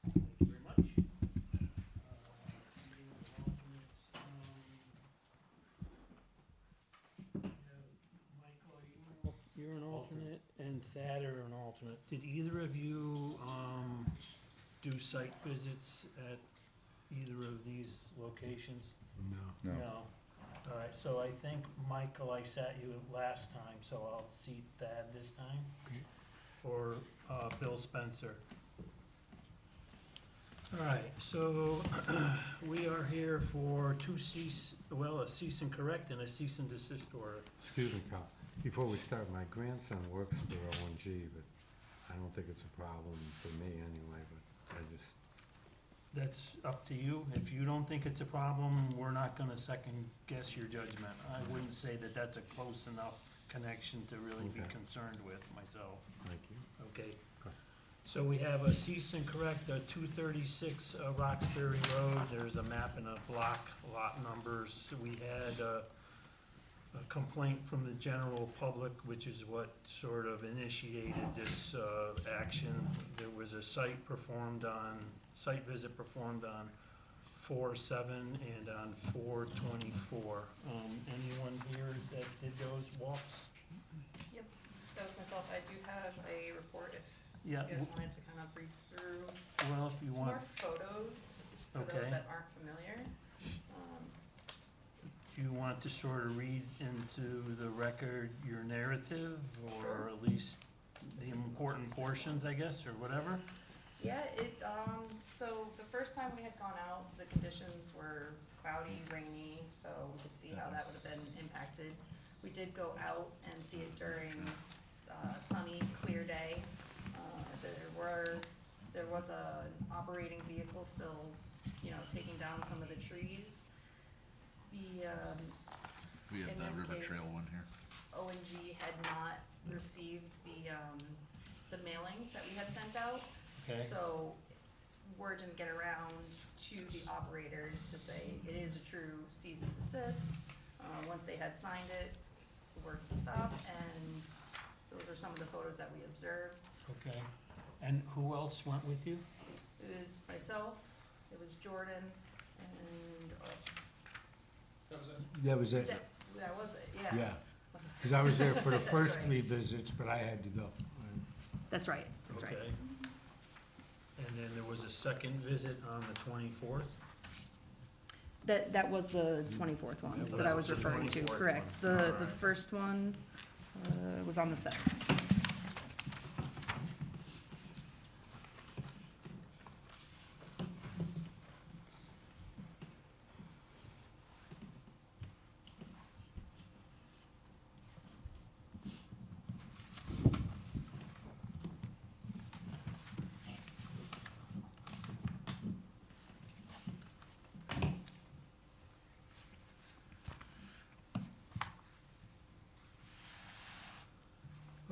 Thank you very much. Seeing alternates, Michael, you're an alternate, and Thad are an alternate. Did either of you, do site visits at either of these locations? No. No. All right, so I think, Michael, I sat you last time, so I'll seat Thad this time. Okay. For, Bill Spencer. All right, so we are here for a cease and correct and a cease and desist order. Excuse me, Carl. Before we start, my grandson works for O&G, but I don't think it's a problem for me anyway, but I just, That's up to you. If you don't think it's a problem, we're not gonna second guess your judgment. I wouldn't say that that's a close enough connection to really be Okay. concerned with myself. thank you. Okay. Okay. So we have a cease and correct, 236 Roxbury Road. There's a map and a block lot numbers. We had a complaint from the general public, which is what sort of initiated this action. There was a site visit performed on 4/7 and on 4/24. Anyone here that did those walks? Yep, that was myself. I do have a report if Yeah, you guys wanted to kind of breeze through. well, if you It's want, more photos for Okay. those that aren't familiar. do you want to sort of read into the record your narrative, or Sure. at least This the is the most important recent portions, I guess, or whatever? Yeah, so the first time we had gone out, the conditions were cloudy, rainy, so we could see how that would have been impacted. We did go out and see it during, sunny, clear day. There was an operating vehicle still, taking down some of the trees. We have In that this river case- trail one here. O&G had not received the mailing that we had sent out. Okay, So word didn't get around to the operators to say it is a true cease and desist. Once they had signed it, the work stopped, and those are some of the photos that we observed. okay. And who else went with you? It was myself, it was Jordan, and, That was it, that was it, yeah. yeah. Because I was there for the That's first right. 3 visits, but I had to go. That's right, that's right. Okay. And then there was a second visit on the 24th? That was the 24th one That that I was was the referring to, 24th correct. one. The Alright. first one, was on the 7th.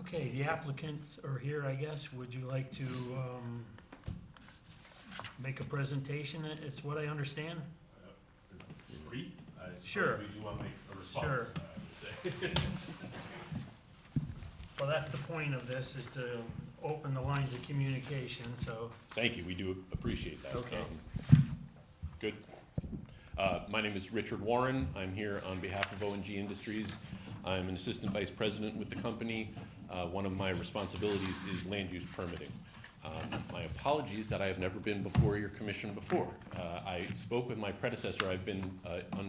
Okay, the applicants are here, I guess. Would you like to make a presentation? It's what I understand? Brief? Sure. We do want to make a response, Sure. I would say. Well, that's the point of this, is to open the lines of communication, so, Thank you, we do appreciate that. Okay. Good. My name is Richard Warren. I'm here on behalf of O&G Industries. I'm an assistant vice president with the company. One of my responsibilities is land use permitting. My apologies that I have never been before your commission before. I spoke with my predecessor. I've been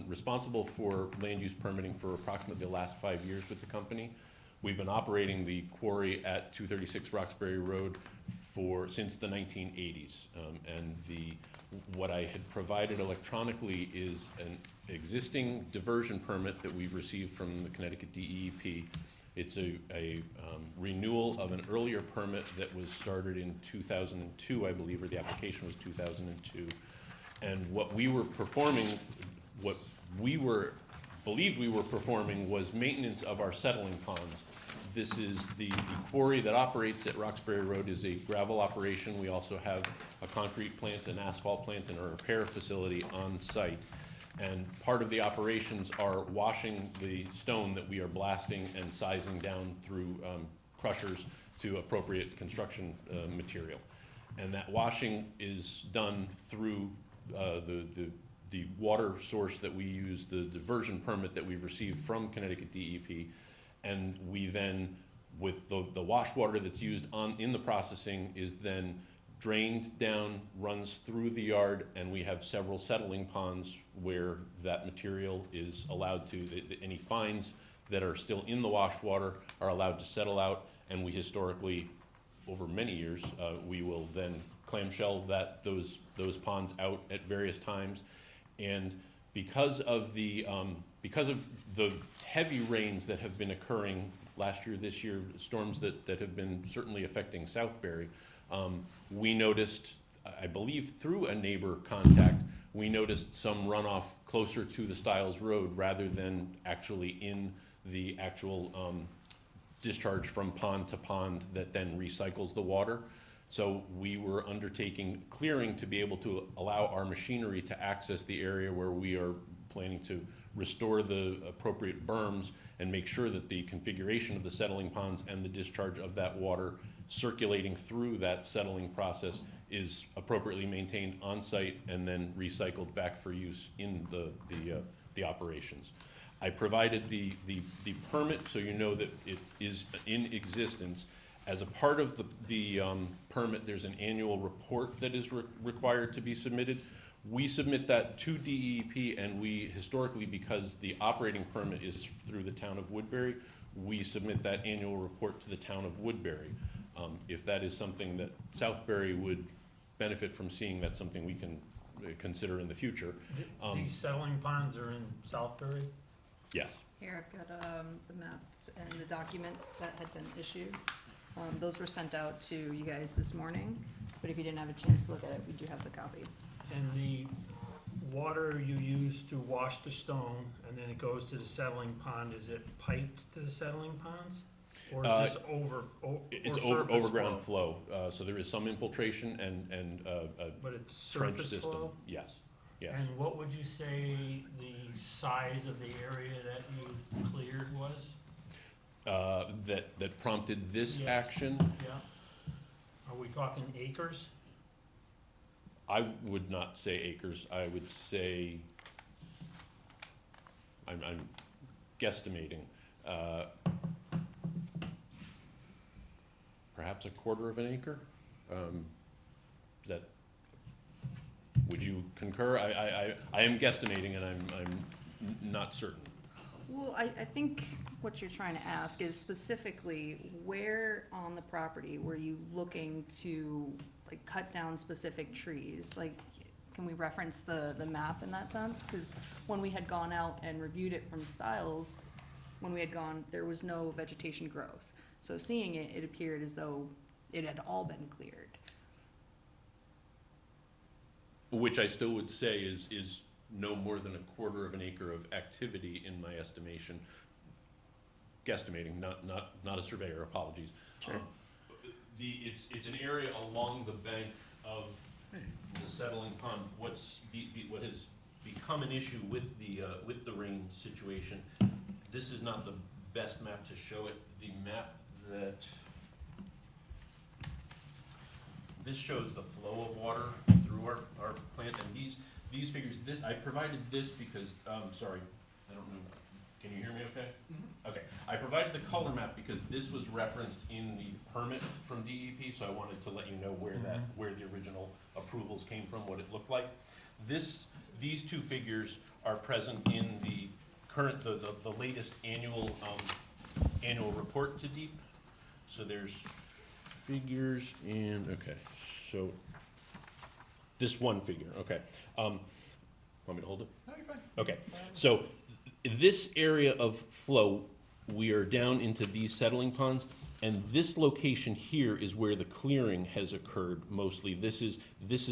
responsible for land use permitting for approximately the last 5 years with the company. We've been operating the quarry at 236 Roxbury Road since the 1980s. What I had provided electronically is an existing diversion permit that we've received from the Connecticut DEP. It's a renewal of an earlier permit that was started in 2002, I believe, or the application was 2002. And what we were performing, believed we were performing was maintenance of our settling ponds. This is the quarry that operates at Roxbury Road is a gravel operation. We also have a concrete plant, an asphalt plant, and a repair facility on site. And part of the operations are washing the stone that we are blasting and sizing down through crushers to appropriate construction material. And that washing is done through the water source that we use, the diversion permit that we've received from Connecticut DEP. And we then, with the wash water that's used in the processing, is then drained down, runs through the yard, and we have several settling ponds where that material is allowed to, any fines that are still in the wash water are allowed to settle out, and we historically, over many years, we will then clamshell those ponds out at various times. And because of the heavy rains that have been occurring last year, this year, storms that have been certainly affecting Southbury, we noticed, I believe through a neighbor contact, we noticed some runoff closer to the Stiles Road rather than actually in the actual discharge from pond to pond that then recycles the water. So we were undertaking clearing to be able to allow our machinery to access the area where we are planning to restore the appropriate berms and make sure that the configuration of the settling ponds and the discharge of that water circulating through that settling process is appropriately maintained on site and then recycled back for use in the operations. I provided the permit so you know that it is in existence. As a part of the permit, there's an annual report that is required to be submitted. We submit that to DEP, and we historically, because the operating permit is through the town of Woodbury, we submit that annual report to the town of Woodbury. If that is something that Southbury would benefit from seeing, that's something we can consider in the future. These settling ponds are in Southbury? Yes. Here, I've got the map and the documents that had been issued. Those were sent out to you guys this morning, but if you didn't have a chance to look at it, we do have the copy. And the water you use to wash the stone, and then it goes to the settling pond, is it piped to the settling ponds? Or is this It's surface overground flow, so there is some infiltration and But it's trench surface system. flow? Yes, yes. And what would you say the size of the area that you cleared was? That prompted this Yes. action? Yeah. Are we talking acres? I would not say acres, I would say, I'm guesstimating, perhaps a quarter of an acre? That, would you concur? I am guesstimating and I'm not certain. Well, I think what you're trying to ask is specifically where on the property were you looking to like cut down specific trees? Like, can we reference the map in that sense? Because when we had gone out and reviewed it from Stiles, when we had gone, there was no vegetation growth. So seeing it, it appeared as though it had all been cleared. Which I still would say is no more than a quarter of an acre of activity in my estimation. Guesstimating, not a surveyor, apologies. Sure. It's an area along the bank of the settling pond. What has become an issue with the rain situation, this is not the best map to show it. The map that, this shows the flow of water through our plant, and these figures, I provided this because, sorry, I don't know, can you hear me okay? Mm-hmm. Okay, I provided the color map because this was referenced in the permit from DEP, so I wanted to let you know where where the original approvals came from, what it looked like. These two figures are present in the current, the latest annual report to DEP. So there's figures and, okay, so this one figure, okay. Want me to hold it? No, you're fine. Okay, so this area of flow, we are down into these settling ponds, and this location here is where the clearing has occurred mostly. This is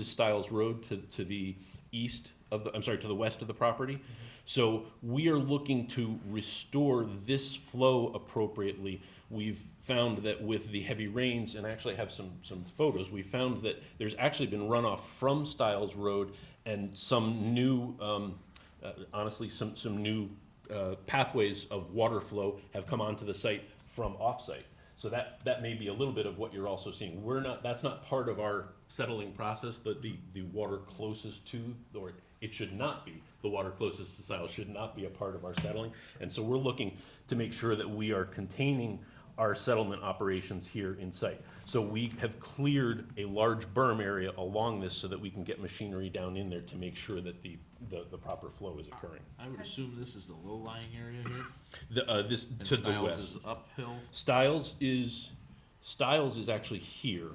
Stiles Road to the east of the, I'm sorry, to the west of the property. Mm-hmm. So we are looking to restore this flow appropriately. We've found that with the heavy rains, and I actually have some photos, we found that there's actually been runoff from Stiles Road and some new, honestly, some new pathways of water flow have come onto the site from off-site. So that may be a little bit of what you're also seeing. That's not part of our settling process, the water closest to, or it should not be, the water closest to stiles should not be a part of our settling. And so we're looking to make sure that we are containing our settlement operations here in sight. So we have cleared a large berm area along this so that we can get machinery down in there to make sure that the proper flow is occurring. I would assume this is the low-lying area here, This and to the Stiles west. is uphill. Stiles is actually here.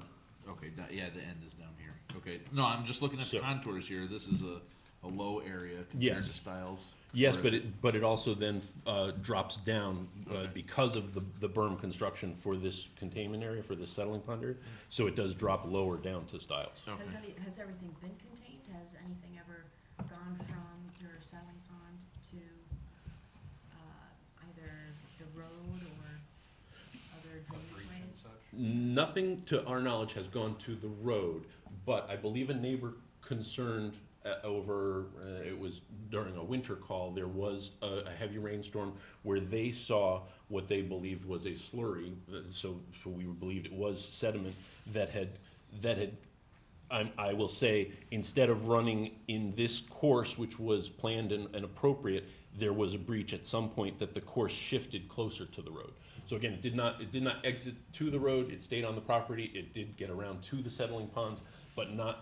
Okay, yeah, the end is down here. Okay, no, I'm just looking at the So- contours here. This is a low area compared Yes. to Stiles. Yes, Whereas but it also then drops down because of the berm construction for this containment area, for this settling pond area. So it does drop lower down to Stiles. Okay. Has everything been contained? Has anything ever gone from your settling pond to, either the road or other drainage ways? Nothing to our knowledge has gone to the road, but I believe a neighbor concerned it was during a winter call, there was a heavy rainstorm where they saw what they believed was a slurry, so we believed it was sediment that had, I will say, instead of running in this course, which was planned and appropriate, there was a breach at some point that the course shifted closer to the road. So again, it did not exit to the road, it stayed on the property, it did get around to the settling ponds, but not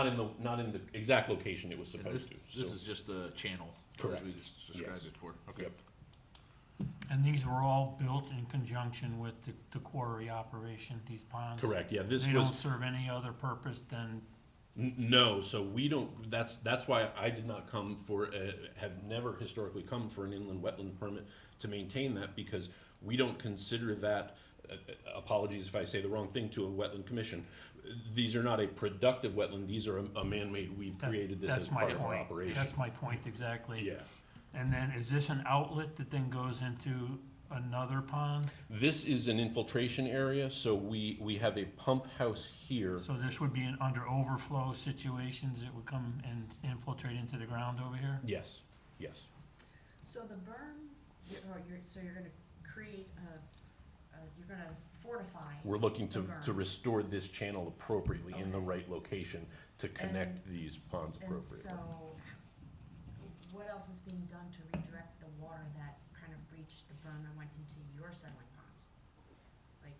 in the exact location it was And supposed this, to. this So- is just a channel, Correct. as we just described Yes. it for. Okay. Yep. And these were all built in conjunction with the quarry operation, these ponds? Correct, yeah, this They don't was, serve any other purpose than, no, so we don't, that's why I did not come for, have never historically come for an inland wetland permit to maintain that, because we don't consider that, apologies if I say the wrong thing to a wetland commission, these are not a productive wetland, these are a man-made, we've that- created this as that's my part of our point. operation. That's my point exactly. Yeah. And then is this an outlet that then goes into another pond? This is an infiltration area, so we have a pump house here. So this would be an under overflow situations, it would come and infiltrate into the ground over here? Yes, yes. So the berm, so you're gonna create you're gonna fortify. We're looking the to berm. restore this channel appropriately in the Okay. right location to connect these ponds And appropriately. so, what else is being done to redirect the water that kind of breached the berm and went into your settling ponds? Like,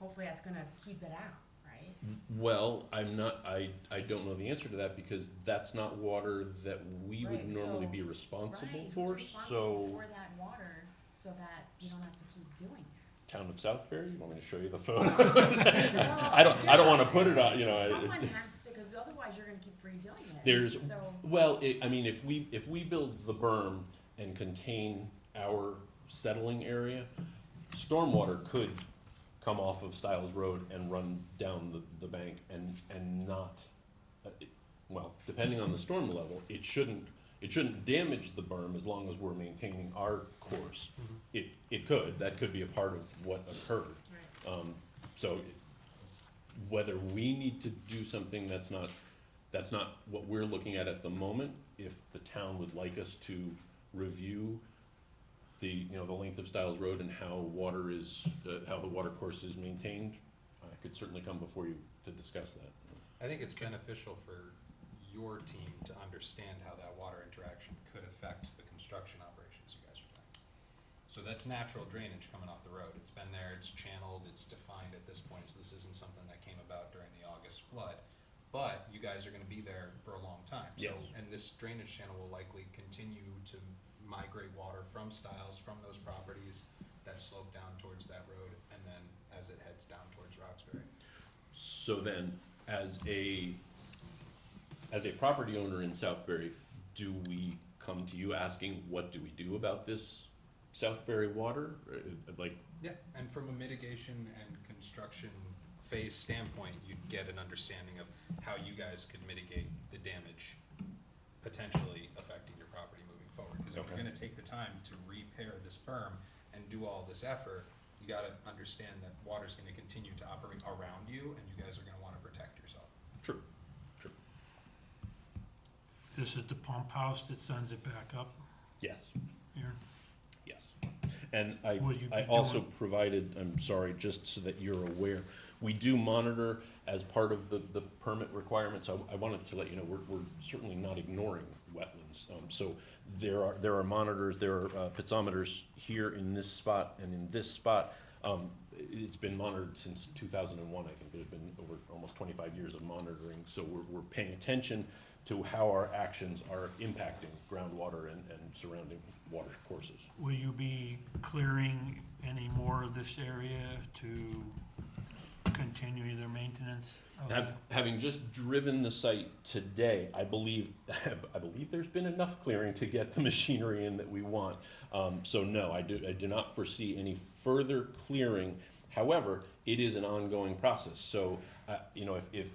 hopefully that's gonna keep it out, right? Well, I don't know the answer to that because that's not water that we would Right, normally so- be responsible Right, for, who's responsible so. for that water so that you don't have to keep doing it? Town of Southbury, you want me to show you the photo? I don't wanna put it on, you know, Someone has to, because otherwise you're gonna keep redoing it. There's- So, Well, I mean, if we build the berm and contain our settling area, stormwater could come off of Stiles Road and run down the bank and not, well, depending on the storm level, it shouldn't damage the berm as long as we're maintaining our course. It could, that could be a part of what occurred. right. So whether we need to do something that's not what we're looking at the moment, if the town would like us to review the length of Stiles Road and how water is, how the water course is maintained, I could certainly come before you to discuss that. I think it's beneficial for your team to understand how that water interaction could affect the construction operations you guys are doing. So that's natural drainage coming off the road. It's been there, it's channeled, it's defined at this point, so this isn't something that came about during the August flood. But you guys are gonna be there for a long time, so, Yes. and this drainage channel will likely continue to migrate water from Stiles, from those properties that slope down towards that road, and then as it heads down towards Roxbury. So then, as a property owner in Southbury, do we come to you asking, what do we do about this Southbury water? Like, Yeah, and from a mitigation and construction phase standpoint, you'd get an understanding of how you guys could mitigate the damage potentially affecting your property moving forward. Because if you're Okay. gonna take the time to repair this berm and do all this effort, you gotta understand that water's gonna continue to operate around you, and you guys are gonna wanna protect yourself. true. This is the pump house that sends it back up Yes. here? Yes. And Will you be I also doing- provided, I'm sorry, just so that you're aware, we do monitor as part of the permit requirements. I wanted to let you know, we're certainly not ignoring wetlands. So there are monitors, there are piezometers here in this spot and in this spot. It's been monitored since 2001. I think there's been over almost 25 years of monitoring. So we're paying attention to how our actions are impacting groundwater and surrounding water courses. Will you be clearing any more of this area to continue their maintenance of it? Having just driven the site today, I believe there's been enough clearing to get the machinery in that we want. So no, I do not foresee any further clearing. However, it is an ongoing process. So, you know, if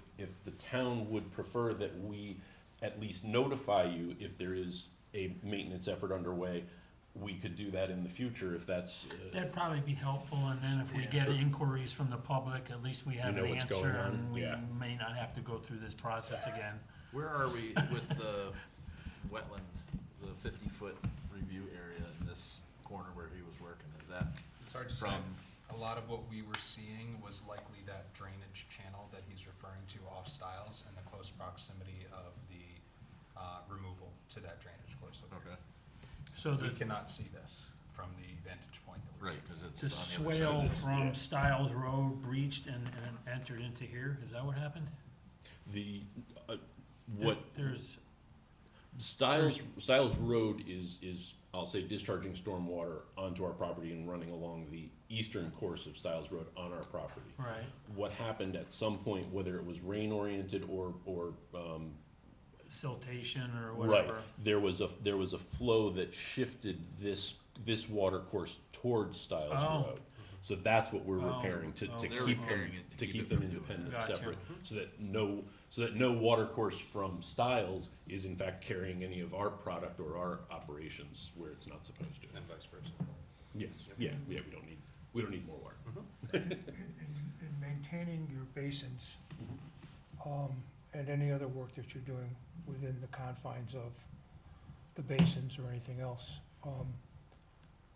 the town would prefer that we at least notify you if there is a maintenance effort underway, we could do that in the future if that's. That'd probably be helpful, and then if we Yeah, get sure. inquiries from the public, at least we have know an what's going answer, on, and we yeah. may not have to go through this process again. Where are we with the wetland, the 50-foot review area in this corner where he was working? Is that It's hard to say. from, A lot of what we were seeing was likely that drainage channel that he's referring to off Stiles and the close proximity of the removal to that drainage course. over there. okay, So We the, cannot see this from the vantage point that we're. right, because it's the on the other swale side. from yeah. Stiles Road breached and entered into here, is that what happened? The, what There's, Stiles Road is, I'll say, discharging stormwater onto our property and running along the eastern course of Stiles Road on our property. right, What happened at some point, whether it was rain-oriented or siltation or right, whatever. there was a flow that shifted this water course towards Stiles Oh. Road. So that's what we're Oh, repairing, to oh. keep They're them, repairing it to to keep keep it them from doing independent, Gotcha. separate, so that no water course from Stiles is in fact carrying any of our product or our operations where it's not supposed to. And vice versa. Yes, yeah, we don't need more water. in maintaining your basins, and any other work that you're doing within the confines of the basins or anything else,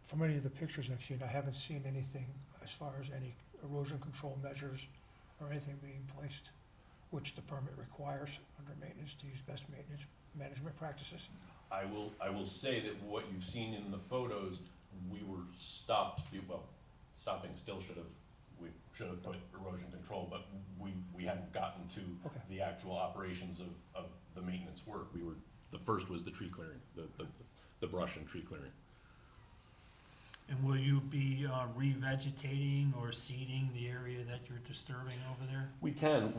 from any of the pictures I've seen, I haven't seen anything as far as any erosion control measures or anything being placed, which the permit requires under maintenance to use best maintenance management practices. I will say that what you've seen in the photos, we were stopping still we should have put erosion control, but we hadn't gotten to Okay. the actual operations of the maintenance work. The first was the tree clearing, the brush and tree clearing. And will you be revegetating or seeding the area that you're disturbing over there? We can.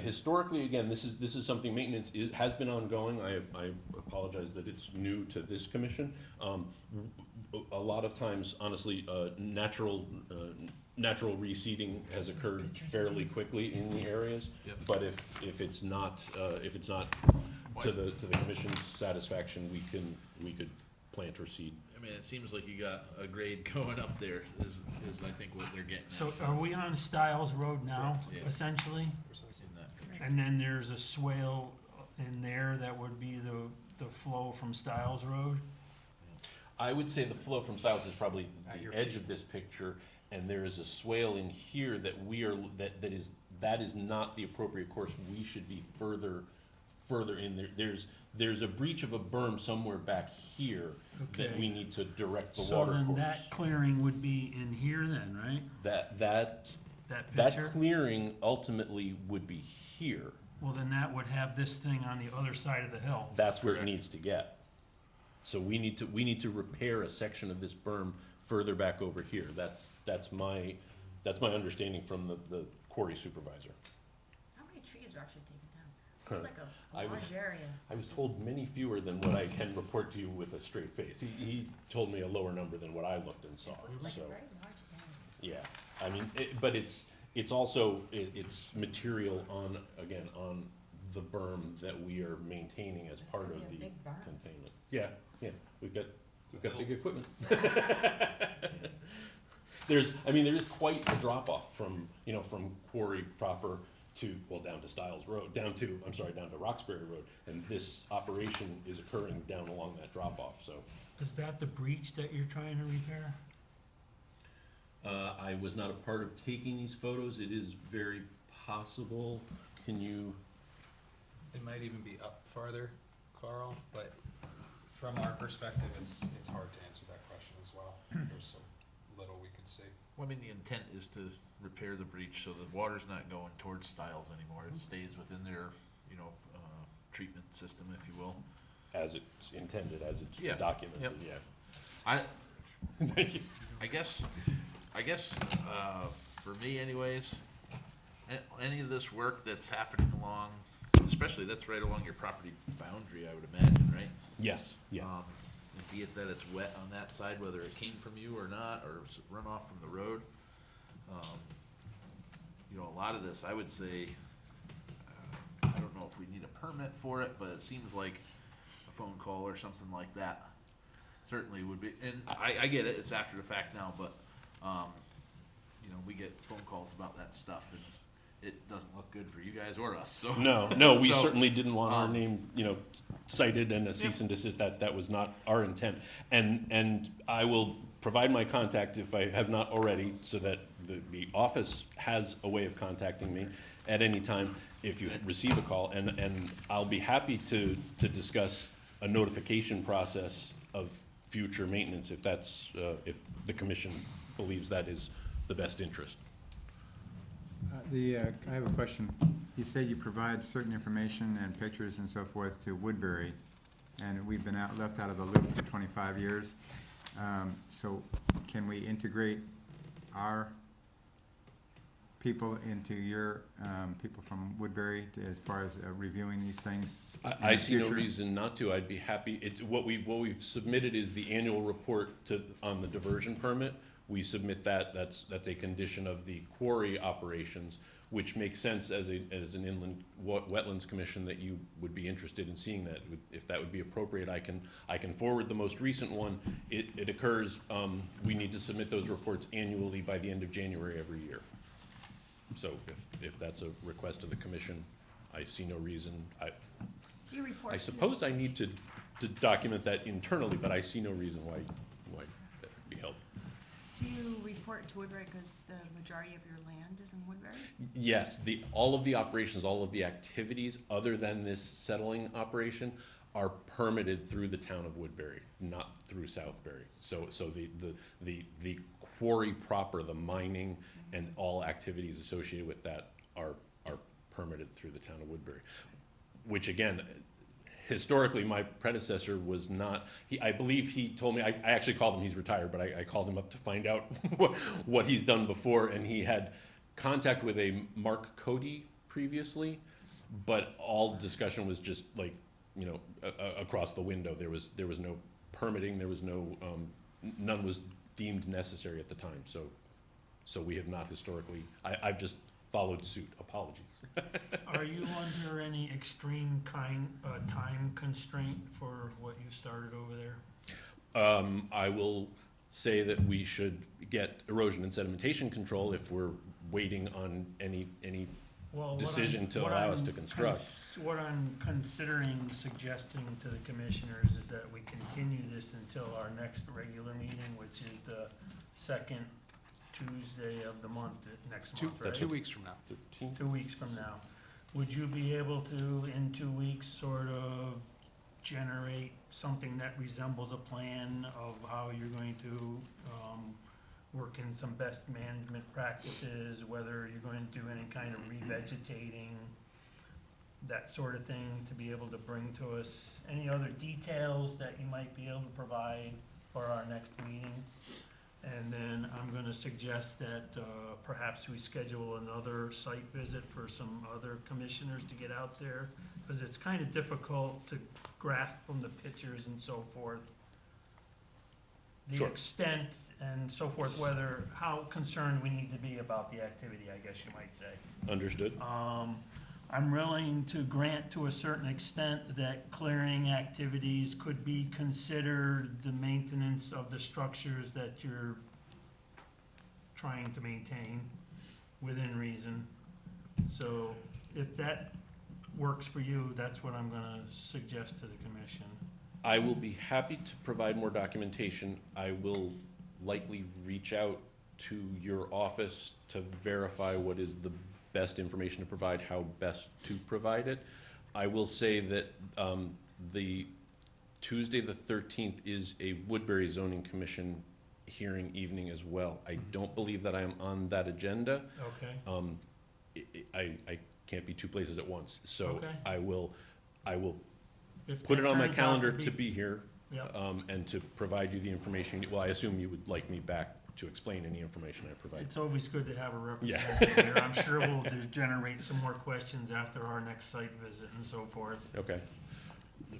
Historically, again, this is something maintenance has been ongoing. I apologize that it's new to this commission. A lot of times, honestly, natural reseeding has occurred fairly quickly in the areas. Yep. But if it's not to the commission's satisfaction, we could plant or seed. I mean, it seems like you got a grade going up there is I think what they're getting at. So are we on Stiles Road now, Correct, yeah. essentially? In that picture. And then there's a swale in there that would be the flow from Stiles Road? I would say the flow from Stiles is probably At your the edge feet. of this picture, and there is a swale in here that that is not the appropriate course. We should be further in there. There's a breach of a berm somewhere back here that Okay. we need to direct the So water then course. that clearing would be in here then, right? That That that picture? clearing ultimately would be here. Well, then that would have this thing on the other side of the hill. That's where it Correct. needs to get. So we need to repair a section of this berm further back over here. That's my understanding from the quarry supervisor. How many trees are actually taken down? Huh. It's like I a was- large area. I was told many fewer than what I can report to you with a straight face. He told me a lower number than what I looked and saw, It's like a so, very large area. yeah. I mean, but it's also, it's material on the berm that we are maintaining as It's part gonna of be the a big berm. containment. Yeah, we've got big equipment. There is quite a drop off from quarry proper down to Stiles Road, down to Roxbury Road, and this operation is occurring down along that drop off, so. Is that the breach that you're trying to repair? I was not a part of taking these photos. It is very possible. Can you? It might even be up farther, Carl, but from our perspective, it's hard to answer that question as well. There's so little we could see. Well, I mean, the intent is to repair the breach so the water's not going towards stiles anymore. It stays within their, treatment system, if you will. As it's intended, as it's Yeah. documented, Yep. yeah. I, Thank you. I guess, for me anyways, any of this work that's happening along, especially that's right along your property boundary, I would imagine, right? Yes, yeah. And be it that it's wet on that side, whether it came from you or not, or runoff from the road. A lot of this, I would say, I don't know if we need a permit for it, but it seems like a phone call or something like that certainly would be, and I get it, it's after the fact now, but, we get phone calls about that stuff, and it doesn't look good for you guys or us, so. No, we So, certainly didn't want our um, name, cited and a cease and desist. That was not our intent. And I will provide my contact if I have not already, so that the office has a way of contacting me at any time if you receive a call. And I'll be happy to discuss a notification process of future maintenance if that's, if the commission believes that is the best interest. I have a question. You said you provide certain information and pictures and so forth to Woodbury, and we've been left out of the loop for 25 years. So can we integrate our people into your people from Woodbury as far as reviewing these things? I the see no future? reason not to. I'd be happy. It's what we've submitted is the annual report on the diversion permit. We submit that. That's a condition of the quarry operations, which makes sense as an inland wetlands commission that you would be interested in seeing that. If that would be appropriate, I can forward the most recent one. It occurs. We need to submit those reports annually by the end of January every year. So if that's a request of the commission, I see no reason. Do you report? I suppose I need to document that internally, but I see no reason why that would be held. Do you report to Woodbury because the majority of your land is in Woodbury? Yes, all of the operations, all of the activities, other than this settling operation, are permitted through the town of Woodbury, not through Southbury. So the quarry proper, the mining, and all activities associated with that are permitted through the town of Woodbury. Which again, historically, my predecessor was not, I believe he told me, I actually called him, he's retired, but I called him up to find out what he's done before, and he had contact with a Mark Cody previously, but all discussion was just like, across the window. There was no permitting, there was no, none was deemed necessary at the time, so we have not historically, I've just followed suit. Apologies. Are you under any extreme time constraint for what you've started over there? I will say that we should get erosion and sedimentation control if we're waiting on any Well, what decision I'm- to what allow us I'm to construct. What I'm considering suggesting to the commissioners is that we continue this until our next regular meeting, which is the second Tuesday of the month, next month, right? 2 weeks from now. 2 weeks from now. Would you be able to, in 2 weeks, sort of generate something that resembles a plan of how you're going to work in some best management practices, whether you're going to do any kind of revegetating, that sort of thing, to be able to bring to us? Any other details that you might be able to provide for our next meeting? And then I'm gonna suggest that perhaps we schedule another site visit for some other commissioners to get out there, because it's kind of difficult to grasp from the pictures and so forth the Sure. extent and so forth, how concerned we need to be about the activity, I guess you might say. Understood? I'm willing to grant to a certain extent that clearing activities could be considered the maintenance of the structures that you're trying to maintain within reason. So if that works for you, that's what I'm gonna suggest to the commission. I will be happy to provide more documentation. I will likely reach out to your office to verify what is the best information to provide, how best to provide it. I will say that the Tuesday, the 13th, is a Woodbury Zoning Commission hearing evening as well. I don't believe that I am on that agenda. Okay, I can't be two places at once, so Okay. I will if put that it on my turns out calendar to be here, Yep. and to provide you the information. Well, I assume you would like me back to explain any information I provide. It's always good to have a Yeah. representative here. I'm sure we'll generate some more questions after our next site visit and so forth. Okay.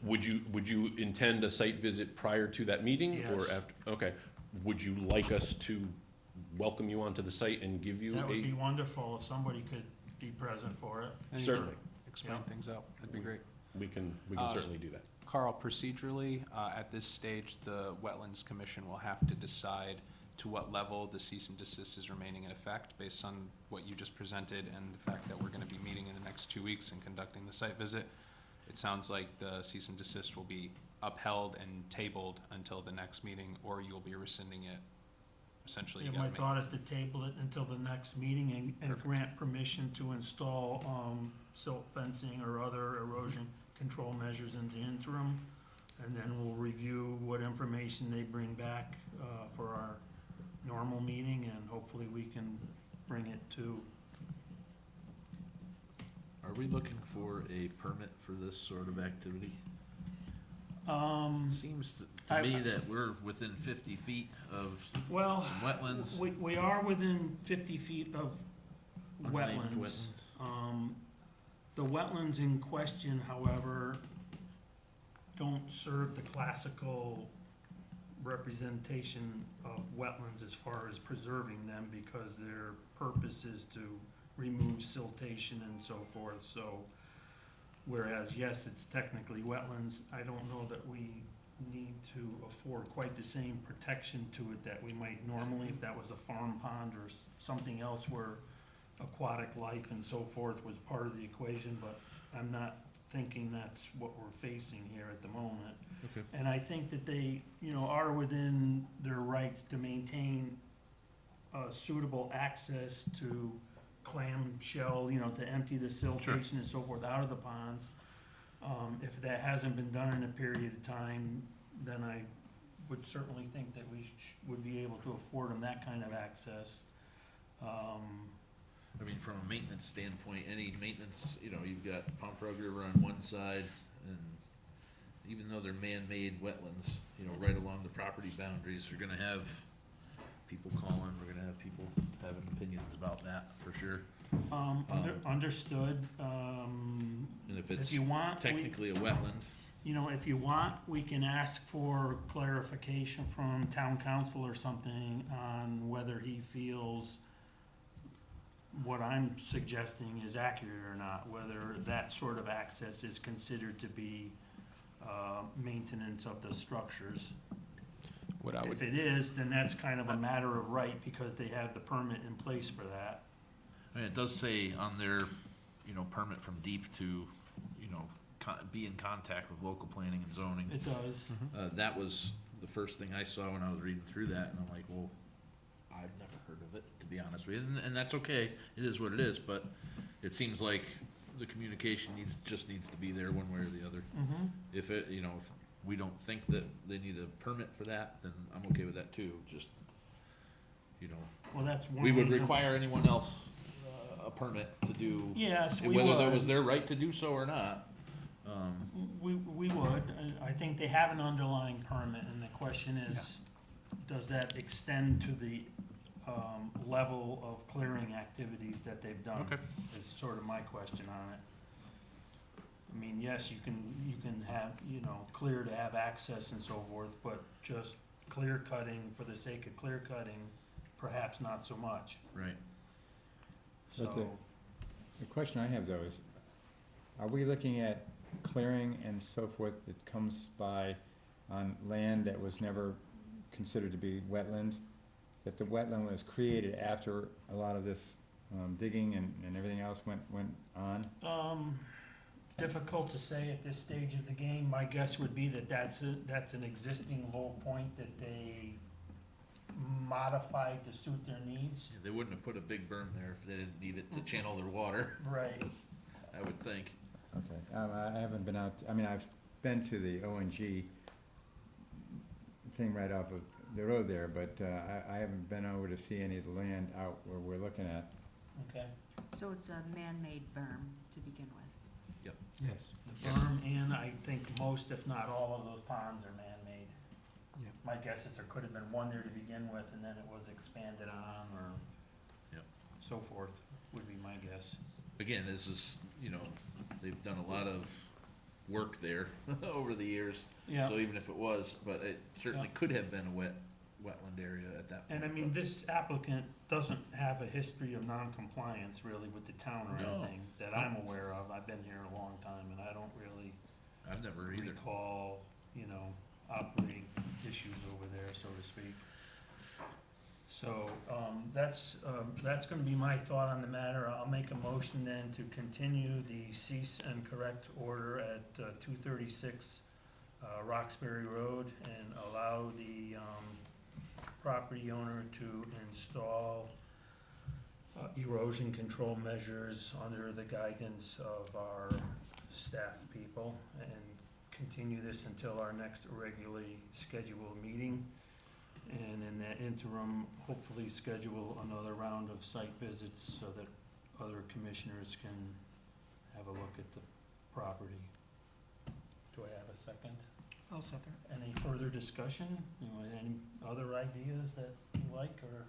Would you intend a site visit prior to that meeting or Yes. after? Okay. Would you like us to welcome you onto the site and give you That would be a? wonderful if somebody could be present for it. And you Certainly, explain Yeah. things out, that'd be great. we can Uh, certainly do that. Carl, procedurally, at this stage, the Wetlands Commission will have to decide to what level the cease and desist is remaining in effect, based on what you just presented and the fact that we're gonna be meeting in the next 2 weeks and conducting the site visit. It sounds like the cease and desist will be upheld and tabled until the next meeting, or you'll be rescinding it. Essentially, you Yeah, gotta my make. thought is to table it until the next meeting and Perfect. grant permission to install, silt fencing or other erosion control measures in the interim. And then we'll review what information they bring back, for our normal meeting, and hopefully we can bring it to. Are we looking for a permit for this sort of activity? Seems to me that we're within 50 feet of Well, some wetlands. we are within 50 feet of unnamed wetlands. The wetlands in question, however, don't serve the classical representation of wetlands as far as preserving them, because their purpose is to remove siltation and so forth, so whereas, yes, it's technically wetlands, I don't know that we need to afford quite the same protection to it that we might normally if that was a farm pond or something else where aquatic life and so forth was part of the equation, but I'm not thinking that's what we're facing here at the moment. Okay. And I think that they, are within their rights to maintain suitable access to clamshell, to empty the siltation and so forth out of the ponds. If that hasn't been done in a period of time, then I would certainly think that we would be able to afford them that kind of access. I mean, from a maintenance standpoint, any maintenance, you've got Pump Rugger on one side, and even though they're man-made wetlands, right along the property boundaries, you're gonna have people calling, we're gonna have people having opinions about that, for sure. Understood. And if If it's you want, technically a wetland, if you want, we can ask for clarification from town council or something on whether he feels what I'm suggesting is accurate or not, whether that sort of access is considered to be, maintenance of the structures. What I would, If it is, then that's kind of a matter of right, because they have the permit in place for that. I mean, it does say on their, permit from deep to, be in contact with local planning and zoning. It does. That was the first thing I saw when I was reading through that, and I'm like, well, I've never heard of it, to be honest with you, and that's okay, it is what it is, but it seems like the communication just needs to be there one way or the other. Mm-hmm. If if we don't think that they need a permit for that, then I'm okay with that too, just, Well, that's one we would reason- require anyone else a permit to do, Yes, we whether that would. was their right to do so or not. We would. I think they have an underlying permit, and the question is, does that extend to the, level of clearing activities that they've done? Okay. Is sort of my question on it. I mean, yes, you can have, clear to have access and so forth, but just clear cutting for the sake of clear cutting, perhaps not so much, Right. But so. the question I have though is, are we looking at clearing and so forth that comes by on land that was never considered to be wetland? That the wetland was created after a lot of this digging and everything else went on? Difficult to say at this stage of the game. My guess would be that that's an existing low point that they modified to suit their needs. They wouldn't have put a big berm there if they didn't need it to channel their water, Right. I would think. Okay, I haven't been out, I mean, I've been to the ONG thing right off of the road there, but I haven't been over to see any of the land out where we're looking at. Okay. So it's a man-made berm to begin with. Yes. The berm and I think most, if not all of those ponds are man-made. Yeah. My guess is there could have been one there to begin with and then it was expanded on or Yep. so forth, would be my guess. Again, this is, they've done a lot of work there over the years. Yeah. So even if it was, but it certainly Yeah. could have been a wetland area at that point. And I mean, this applicant doesn't have a history of non-compliance really with the town or No. anything that I'm aware of. I've been here a long time and I don't really I've never either. recall, operating issues over there, so to speak. So, that's gonna be my thought on the matter. I'll make a motion then to continue the cease and correct order at 236 Roxbury Road and allow the property owner to install erosion control measures under the guidance of our staff people and continue this until our next regularly scheduled meeting. And in that interim, hopefully schedule another round of site visits so that other commissioners can have a look at the property. Do I have a second? I'll second. Any further discussion? Any other ideas that you like, or?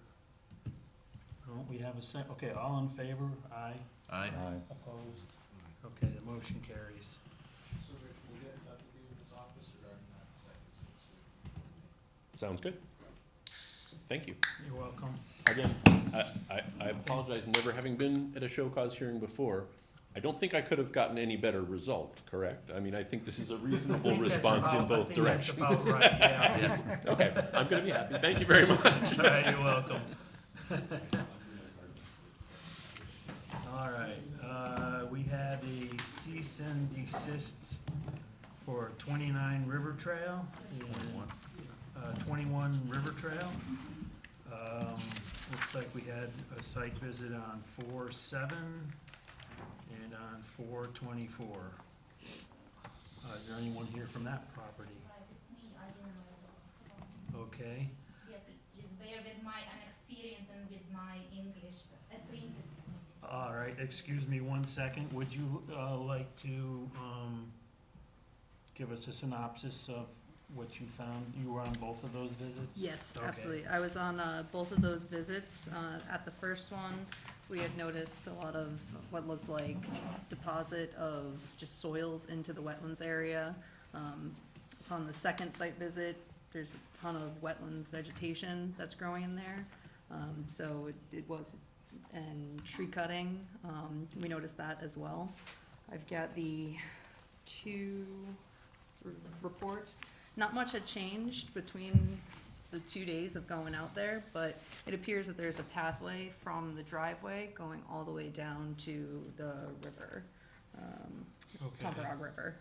No, we have a okay, all in favor? Aye. Aye. Opposed? Okay, the motion carries. So Rich, we'll get in touch with you in his office regarding that second citizen. Sounds good. Thank you. You're welcome. Again, I apologize, never having been at a show cause hearing before. I don't think I could have gotten any better result, correct? I mean, I think this is a reasonable response in both directions. I think that's about right, yeah. Okay, I'm gonna be happy. Thank you very much. All right, you're welcome. All right, we had a cease and desist for 29 River Trail, and 21 River Trail. Looks like we had a site visit on 4/7 and on 4/24. Is there anyone here from that property? It's me, I didn't know. Okay, Yeah, please bear with my inexperience and with my English printed. all right, excuse me one second. Would you like to give us a synopsis of what you found? You were on both of those visits? Yes, Okay. absolutely. I was on both of those visits. At the first one, we had noticed a lot of what looked like deposit of just soils into the wetlands area. On the second site visit, there's a ton of wetlands vegetation that's growing in there. So it was, and tree cutting, we noticed that as well. I've got the two reports. Not much had changed between the 2 days of going out there, but it appears that there's a pathway from the driveway going all the way down to the river, Okay. Pomperog River.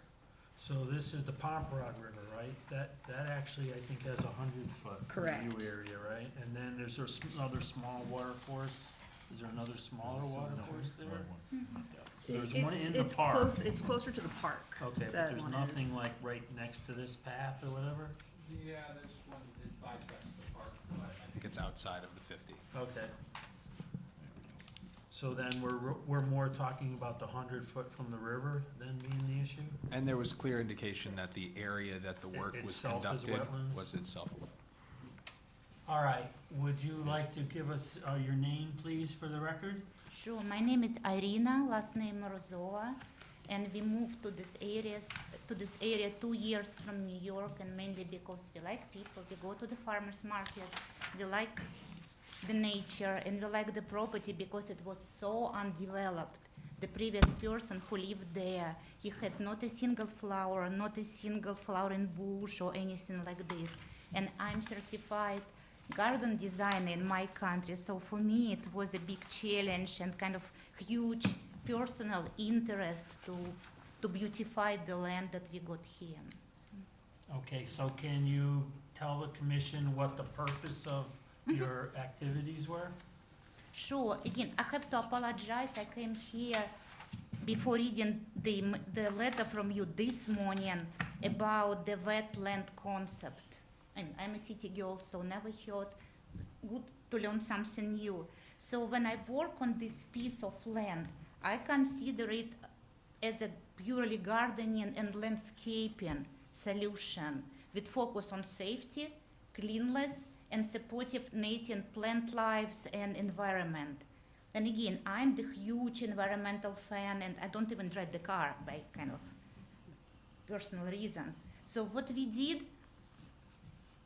So this is the Pomperog River, right? That actually, I think, has 100-foot Correct. view area, right? And then there's another small water course. Is there another smaller water course there? There's one in the park. It's closer to the park. Okay, but that there's one nothing is. like right next to this path or whatever? Yeah, there's one, it bisects the park, but I think it's outside of the 50. Okay. So then we're more talking about the 100-foot from the river then being the issue? And there was clear indication that the area that the work was Itself is conducted wetlands? was itself. All right, would you like to give us your name, please, for the record? Sure, my name is Irina, last name Rozova, and we moved to this area 2 years from New York, and mainly because we like people. We go to the farmers market, we like the nature, and we like the property because it was so undeveloped. The previous person who lived there, he had not a single flower, not a single flowering bush or anything like this. And I'm certified garden designer in my country, so for me it was a big challenge and kind of huge personal interest to beautify the land that we got here. Okay, so can you tell the commission what the purpose of your activities were? Sure, again, I have to apologize, I came here before reading the letter from you this morning about the wetland concept. And I'm a city girl, so never heard, it's good to learn something new. So when I work on this piece of land, I consider it as a purely gardening and landscaping solution with focus on safety, cleanliness, and supportive native plant lives and environment. And again, I'm the huge environmental fan, and I don't even drive the car by kind of personal reasons. So what we did,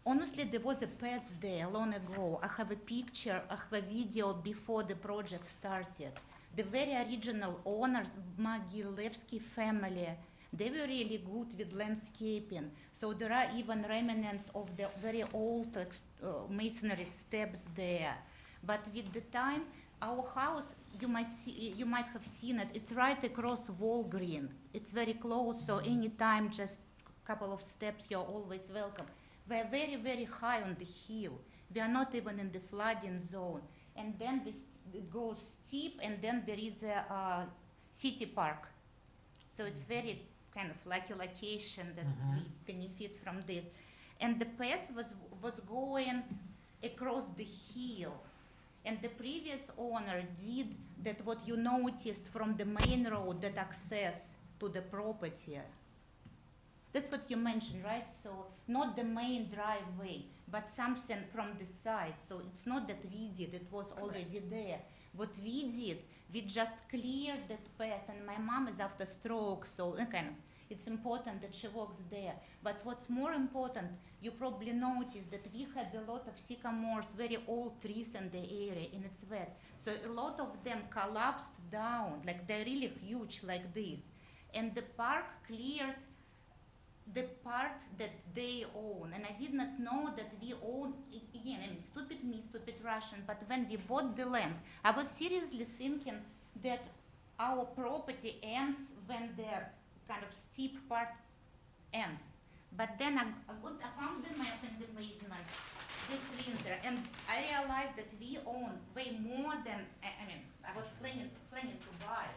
honestly, there was a past there long ago. I have a picture, I have a video before the project started. The very original owners, Mogilevsky family, they were really good with landscaping. So there are even remnants of the very old masonry steps there. But with the time, our house, you might have seen it, it's right across Walgreen. It's very close, so anytime, just a couple of steps, you're always welcome. We're very, very high on the hill. We are not even in the flooding zone. And then it goes steep, and then there is a city park. So it's very kind of like a location that we benefit from this. And the path was going across the hill. And the previous owner did that what you noticed from the main road that access to the property. That's what you mentioned, right? So not the main driveway, but something from the side. So it's not that we did, it was already there. What we did, we just cleared that path, and my mom is after stroke, so kind of, it's important that she walks there. But what's more important, you probably noticed that we had a lot of sycamores, very old trees in the area, and it's wet. So a lot of them collapsed down, like they're really huge like this. And the park cleared the part that they own. And I did not know that we own, again, I mean, stupid me, stupid Russian, but when we bought the land, I was seriously thinking that our property ends when the kind of steep part ends. But then I found the map in the basement this winter, and I realized that we own way more than, I mean, I was planning to buy.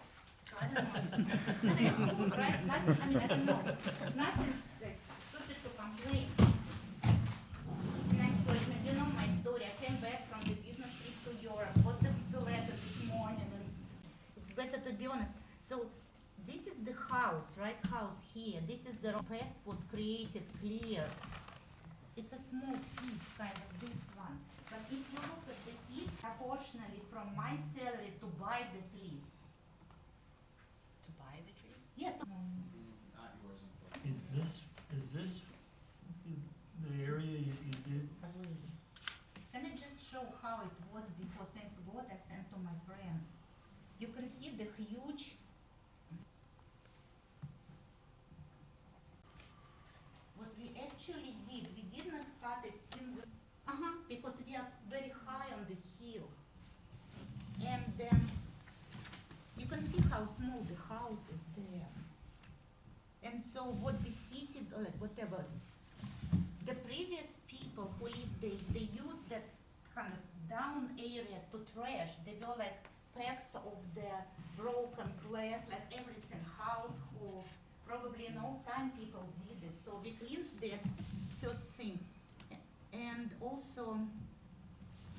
So I don't know. No, it's good, right? Nothing, I mean, I don't know. Nothing like stupid to complain. And I'm sorry, you know my story. I came back from the business trip to Europe, got the letter this morning, and it's better to be honest. So this is the house, right? House here. This is the path was created clear. It's a small piece, kind of this one. But if you look at the peak proportionally from my salary to buy the trees. To buy the trees? Yeah. Is this the area you did? Can I just show how it was before, thanks God I sent to my friends. You can see the huge, what we actually did, we did not cut a single, because we are very high on the hill. And you can see how small the house is there. And so what we seated, whatever, the previous people who lived there, they used that kind of down area to trash. They were like packs of the broken glass, like everything, household. Probably in all time people did it. So we cleaned the first things. And also,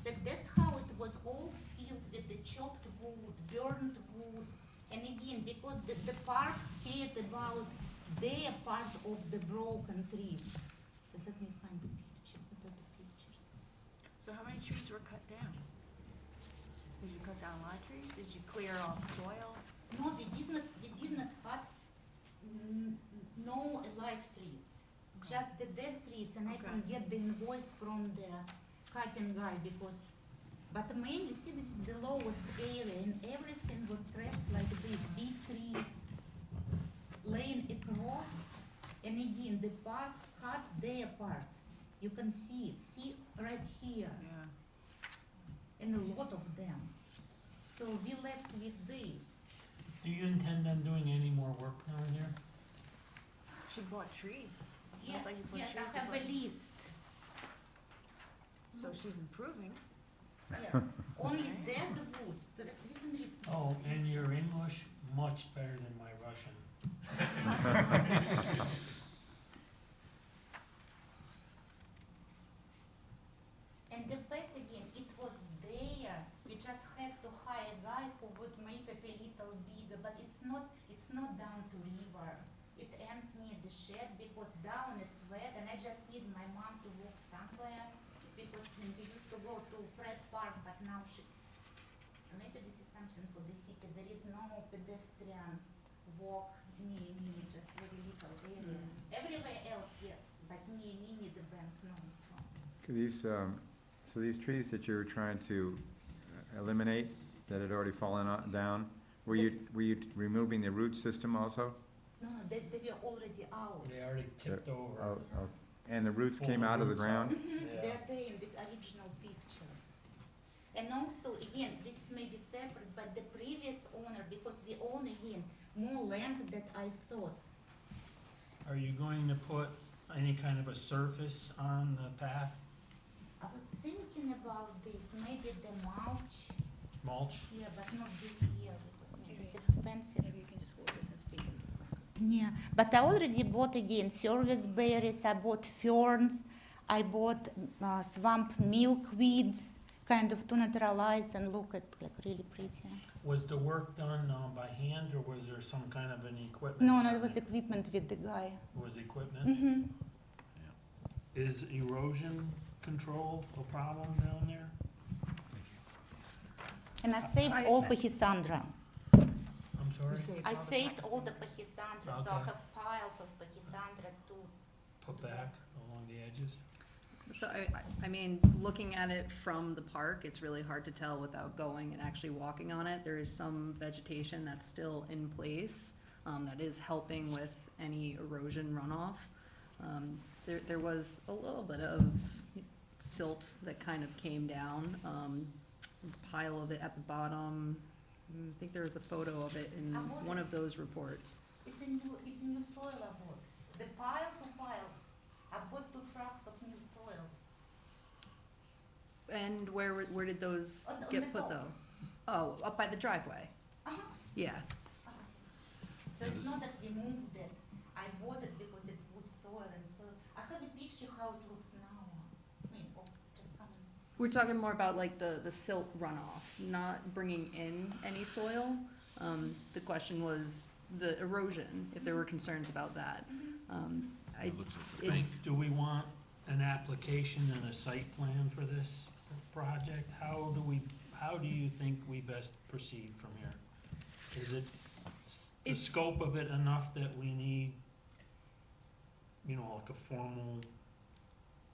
that's how it was all filled with the chopped wood, burned wood. And again, because the park cared about their part of the broken trees. Just let me find the picture. What are the pictures? So how many trees were cut down? Did you cut down a lot of trees? Did you clear off soil? No, we did not cut no live trees. Okay. Just the dead trees, and I can Okay. get the invoice from the cutting guy because. But mainly, see, this is the lowest area, and everything was trashed like this. Big trees laying across, and again, the park cut their part. You can see it. See right here, Yeah. and a lot of them. So we left with this. Do you intend on doing any more work down here? She bought trees. Yes, Sounds like you put yes, trees I have a to list. So she's improving. Yeah, only dead woods, that you can read. Oh, and your English, much better than my Russian. And the best again, it was there, we just had to hire a guy who would make it a little bigger, but it's not down to river. It ends near the shed because down it's wet and I just need my mom to walk somewhere because when we used to go to Pratt Park, but now maybe this is something for the city, there is no pedestrian walk near me, just very little area. Everywhere else, yes, but near me, near the bank, no, so. These, so these trees that you're trying to eliminate, that had already fallen down, were you removing the root system also? No, they were already out. They already tipped over. Oh, and the roots Pull came the out of the roots ground? out. Mhm, Yeah. they're there in the original pictures. And also, again, this may be separate, but the previous owner, because we own again more land that I thought. Are you going to put any kind of a surface on the path, I was thinking about this, maybe the mulch, mulch? yeah, but not this year because maybe it's expensive. Maybe you can just hold this and speak into the microphone. Yeah, but I already bought again service berries, I bought ferns, I bought swamp milkweeds, kind of to naturalize and look at like really pretty. Was the work done by hand, or was there some kind of an equipment? No, it on was equipment with the guy. Was equipment? Mm-hmm. Is erosion control a problem down there? And I saved all Pachysandra. I'm You sorry? I all the saved all practices. the Pachysandra, so I Okay. have piles of Pachysandra too. Put back along the edges? So I mean, looking at it from the park, it's really hard to tell without going and actually walking on it. There is some vegetation that's still in place, that is helping with any erosion runoff. There was a little bit of silt that kind of came down, pile of it at the bottom. I think there was a photo of it in one of those reports. It's a new soil I bought. The pile to piles. I bought 2 trucks of new soil. And where did those On the get put top. though? Oh, up by the driveway, Uh-huh. yeah. So it's not that we moved it. I bought it because it's good soil and so I have a picture how it looks now. I mean, just coming. We're talking more about like the silt runoff, not bringing in any soil. The question was the erosion, if there were concerns about that. It looks like the bank. It's, Do we want an application and a site plan for this project? How do you think we best proceed from here? Is it the It's- scope of it enough that we need, like a formal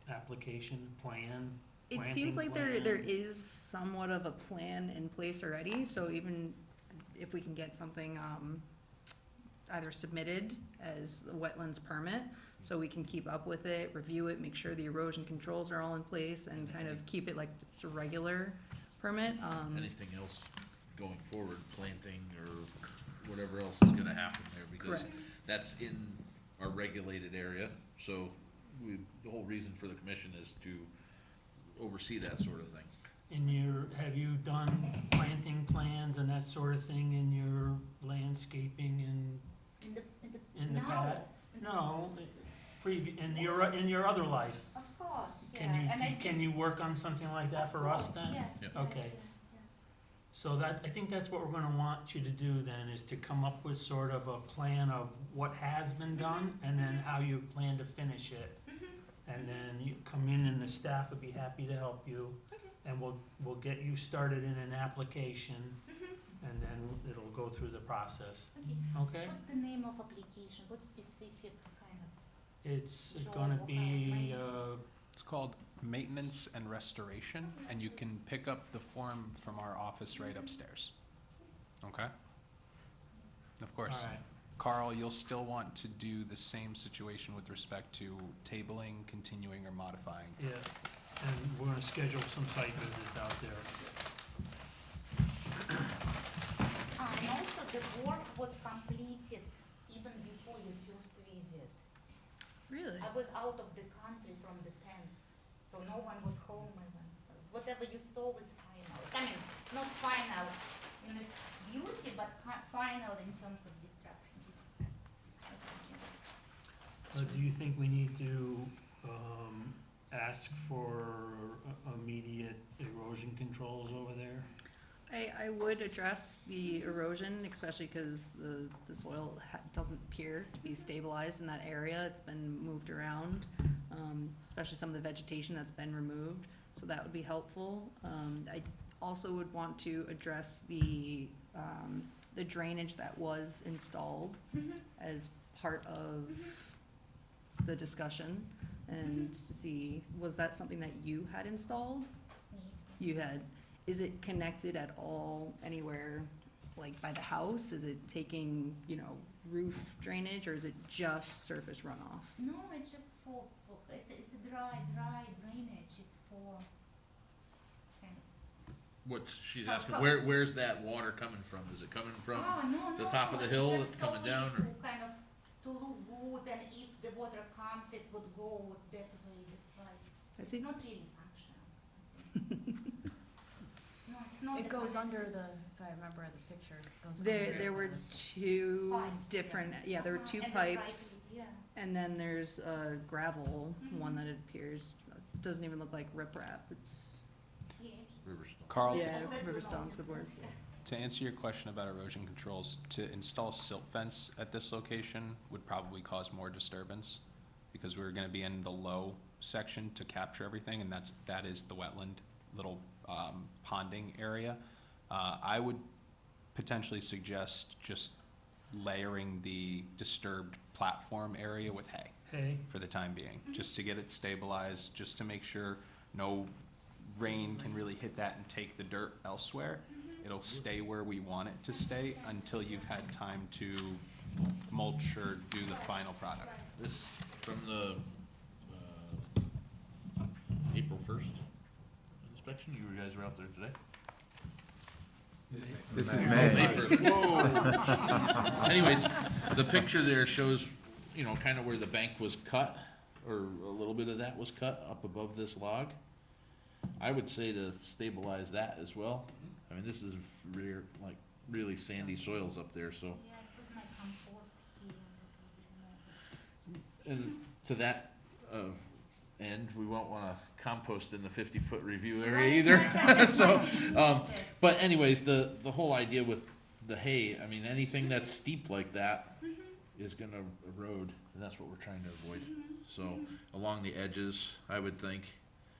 application, plan? it seems like planting there plan? is somewhat of a plan in place already, so even if we can get something, either submitted as a wetlands permit, so we can keep up with it, review it, make sure the erosion controls are all in place, and kind of keep it like just a regular permit, Anything else going forward, planting or whatever else is gonna happen there, because correct. that's in our regulated area, so the whole reason for the commission is to oversee that sort of thing. Have you done planting plans and that sort of thing in your landscaping and in the No, past? No, in your other life? of course, yeah. Can And I you, did- can you work on something like that of for us course, then? Yeah. Yep. yeah, Okay. yeah. So I think that's what we're gonna want you to do then, is to come up with sort of a plan of what has been done, and then how you plan to finish it. And then you come in and the staff would be happy to help you, and we'll get you started in an application, and then it'll go through the process, Okay. okay? What's the name of application? What specific kind of? It's gonna be, It's called Maintenance and Restoration, and you can pick up the form from our office right upstairs. Okay? Of course. alright, Carl, you'll still want to do the same situation with respect to tabling, continuing, or modifying. yeah, and we're gonna schedule some site visits out there. And also the work was completed even before your first visit. Really? I was out of the country from the 10th, So no one was home by then. So whatever you saw was final. I mean, not final in its beauty, but final in terms of destruction. Do you think we need to, ask for immediate erosion controls over there? I would address the erosion, especially because the soil doesn't appear to be stabilized in that area. It's been moved around, especially some of the vegetation that's been removed, so that would be helpful. I also would want to address the drainage that was installed as part of the discussion, and to see, was that something that you had installed? You had. Is it connected at all anywhere, like by the house? Is it taking, roof drainage, or is it just surface runoff? No, it's just for it's a dry drainage. It's for kind of. She's How- asking, how- where's that water coming from? Is it coming from No, the top of the hill just that's coming solely down, or? To kind of to look good, and if the water comes, it would go that way. That's why I it's see. not really functional. I think. No, it's not. It the goes kind of- under the, if I remember the picture, it goes under. There were two Pipes, different, yeah, there were two And the pipe pipes, is- Yeah. and then there's a gravel one Mhm. that it appears, doesn't even look like riprap, it's, Yeah. Riverstone. Carl, yeah, Let you Riverstone's know, good word. yeah. to answer your question about erosion controls, to install silt fence at this location would probably cause more disturbance, because we're gonna be in the low section to capture everything, and that is the wetland, little ponding area. I would potentially suggest just layering the disturbed platform area with hay Hey, for the time being, just to get it stabilized, just to make sure no rain can really hit that and take the dirt elsewhere. It'll stay where we want it to stay until you've had time to mulch or do the final product. This from the, April 1st inspection, you guys were out there today? This is Oh, May. May 1st, whoa. Anyways, the picture there shows, kind of where the bank was cut, or a little bit of that was cut up above this log. I would say to stabilize that as well. I mean, this is really sandy soils up there, so. Yeah, it was my compost here. That we removed. And to that, end, we won't wanna compost in the 50-foot review area either, so, but anyways, the whole idea with the hay, I mean, anything that's steep like that is gonna erode, and that's what we're trying to avoid. So, along the edges, I would think,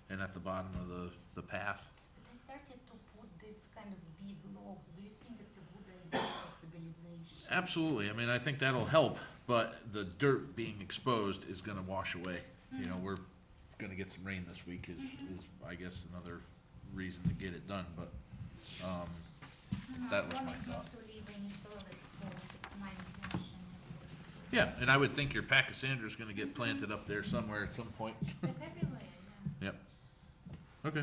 and at the bottom of the path. They started to put this kind of big logs. Do you think it's a good idea for stabilization? Absolutely, I mean, I think that'll help, but the dirt being exposed is gonna wash away. We're gonna get some rain this week is I guess another reason to get it done, but, that was my Promise thought. not to leave any soil exposed. It's my intention. Yeah, and I would think your pachysandra gonna get planted up there somewhere at some point. Like everywhere, yeah. Yep. Okay.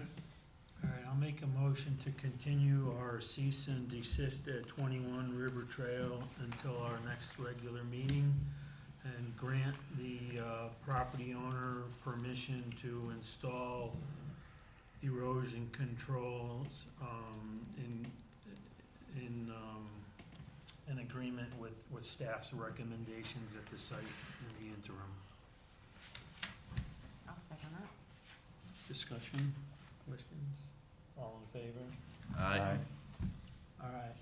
all right, I'll make a motion to continue our cease and desist at 21 River Trail until our next regular meeting, and grant the property owner permission to install erosion controls in agreement with staff's recommendations at the site in the interim. I'll second that. Discussion, questions? All in favor? Aye. All right,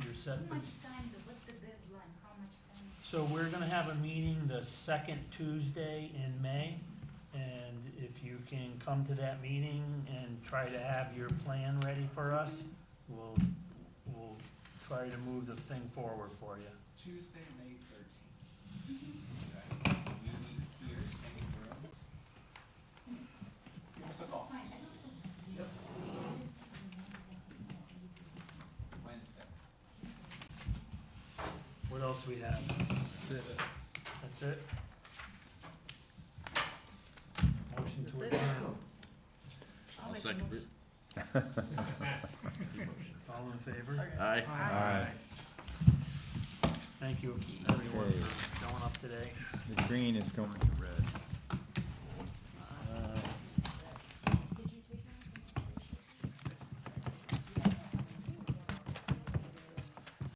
you're set How for, much time, what's the deadline? How much time? so we're gonna have a meeting the second Tuesday in May, and if you can come to that meeting and try to have your plan ready for us, we'll try to move the thing forward for you. Tuesday, May 13th. Okay. We meet here, same room. Give us a call. Fine, I don't Yep. Wednesday. What else we have? That's it? Motion to That's it. adjourn. I'll make a second motion. it. All in favor? Aye. Aye. Thank you, everyone, for showing up today. The green is going